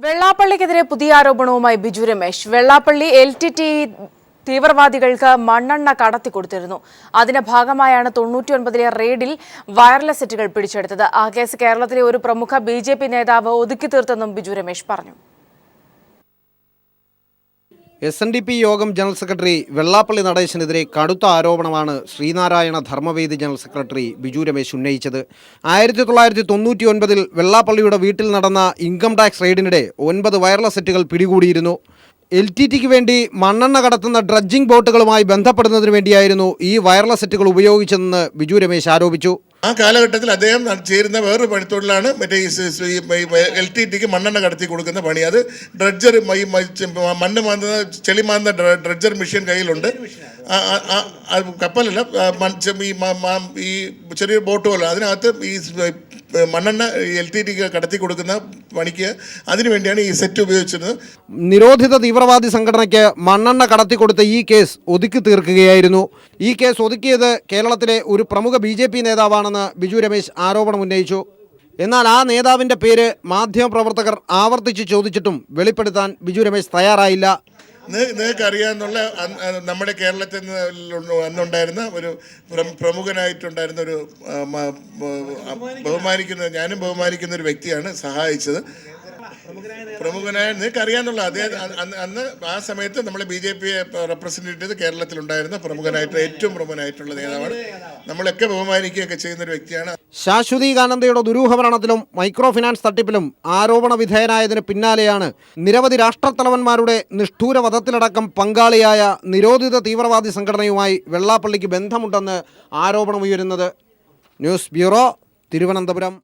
വെള്ളാപ്പള്ളിക്കെതിരെ പുതിയ ആരോപണവുമായി ബിജു രമേശ്. വെള്ളാപ്പള്ളി LTT തീവ്രവാദികൾക്ക് മണ്ണെണ്ണ കടത്തിക്കൊടുത്തിരുന്നു. അതിന്റെ ഭാഗമായാണ് 99-ലെ റെയ്ഡിൽ വയർലെസ് സെറ്റുകൾ പിടിച്ചെടുത്തത്. ആ കേസ് കേരളത്തിലെ ഒരു പ്രമുഖ BJP നേതാവ് ഒതുക്കി തീർത്തെന്നും ബിജു രമേശ് പറഞ്ഞു. SNDP യോഗം ജനറൽ സെക്രട്ടറി വെള്ളാപ്പള്ളി നടേശനെതിരെ കടുത്ത ആരോപണമാണ് ശ്രീനാരായണ ധർമ്മവേദി ജനറൽ സെക്രട്ടറി ബിജു രമേശ് ഉന്നയിച്ചത്. 1999-ൽ വെള്ളാപ്പള്ളിയുടെ വീട്ടിൽ നടന്ന ഇൻകം ടാക്സ് റെയ്ഡിനിടെ 9 വയർലെസ് സെറ്റുകൾ പിടികൂടിയിരുന്നു. LTTക്ക് വേണ്ടി മണ്ണെണ്ണ കടത്തുന്ന ഡ്രഡ്ജിംഗ് ബോട്ടുകളുമായി ബന്ധപ്പെടുന്നതിന് വേണ്ടിയായിരുന്നു ഈ വയർലെസ് സെറ്റുകൾ ഉപയോഗിച്ചതെന്ന് ബിജു രമേശ് ആരോപിച്ചു. ആ കാലഘട്ടത്തിൽ അദ്ദേഹം ചേരുന്ന വേറൊരു പണിത്തൊഴിലാണ് മറ്റേ LTTക്ക് മണ്ണെണ്ണ കടത്തി കൊടുക്കുന്ന പണി. അത് ഡ്രഡ്ജർ മണ്ണ് മാന്തുന്ന ചെളി മാന്തുന്ന ഡ്രഡ്ജർ മെഷീൻ കയ്യിലുണ്ട്. കപ്പലല്ല, ഈ ചെറിയ ബോട്ട് പോലെ അതിനകത്ത് ഈ മണ്ണെണ്ണ LTTക്ക് കടത്തി കൊടുക്കുന്ന പണിക്ക് അതിനുവേണ്ടിയാണ് ഈ സെറ്റ് ഉപയോഗിച്ചിരുന്നത്. നിരോധിത തീവ്രവാദി സംഘടനയ്ക്ക് മണ്ണെണ്ണ കടത്തിക്കൊടുത്ത ഈ കേസ് ഒതുക്കി തീർക്കുകയായിരുന്നു. ഈ കേസ് ഒതുക്കിയത് കേരളത്തിലെ ഒരു പ്രമുഖ BJP നേതാവാണെന്ന് ബിജു രമേശ് ആരോപണം ഉന്നയിച്ചു. എന്നാൽ ആ നേതാവിൻ്റെ പേര് മാധ്യമപ്രവർത്തകർ ആവർത്തിച്ച് ചോദിച്ചിട്ടും വെളിപ്പെടുത്താൻ ബിജു രമേശ് തയ്യാറായില്ല. നിങ്ങൾക്ക് അറിയാമെന്നുള്ള നമ്മുടെ കേരളത്തിൽ അന്നുണ്ടായിരുന്ന ഒരു പ്രമുഖനായിട്ടുണ്ടായിരുന്ന ഒരു ഞാനും ബഹുമാനിക്കുന്ന ഒരു വ്യക്തിയാണ് സഹായിച്ചത്. പ്രമുഖനായ നിങ്ങൾക്ക് അറിയാമെന്നുള്ള അന്ന് ആ സമയത്ത് നമ്മളെ BJP റെപ്രസെൻറ്റ് ചെയ്ത് കേരളത്തിലുണ്ടായിരുന്ന ഏറ്റവും പ്രമുഖനായിട്ടുള്ള നേതാവാണ്. നമ്മളൊക്കെ ബഹുമാനിക്കുകയൊക്കെ ചെയ്യുന്ന ഒരു വ്യക്തിയാണ്. ശാശ്വതീകാനന്ദയുടെ ദുരൂഹമരണത്തിലും മൈക്രോ ഫിനാൻസ് തട്ടിപ്പിലും ആരോപണ വിധേയനായതിന് പിന്നാലെയാണ് നിരവധി രാഷ്ട്രത്തലവന്മാരുടെ നിഷ്ഠൂര വധത്തിലടക്കം പങ്കാളിയായ നിരോധിത തീവ്രവാദി സംഘടനയുമായി വെള്ളാപ്പള്ളിക്ക് ബന്ധമുണ്ടെന്ന് ആരോപണമുയരുന്നത്. News bureau, Thiruvananthapuram.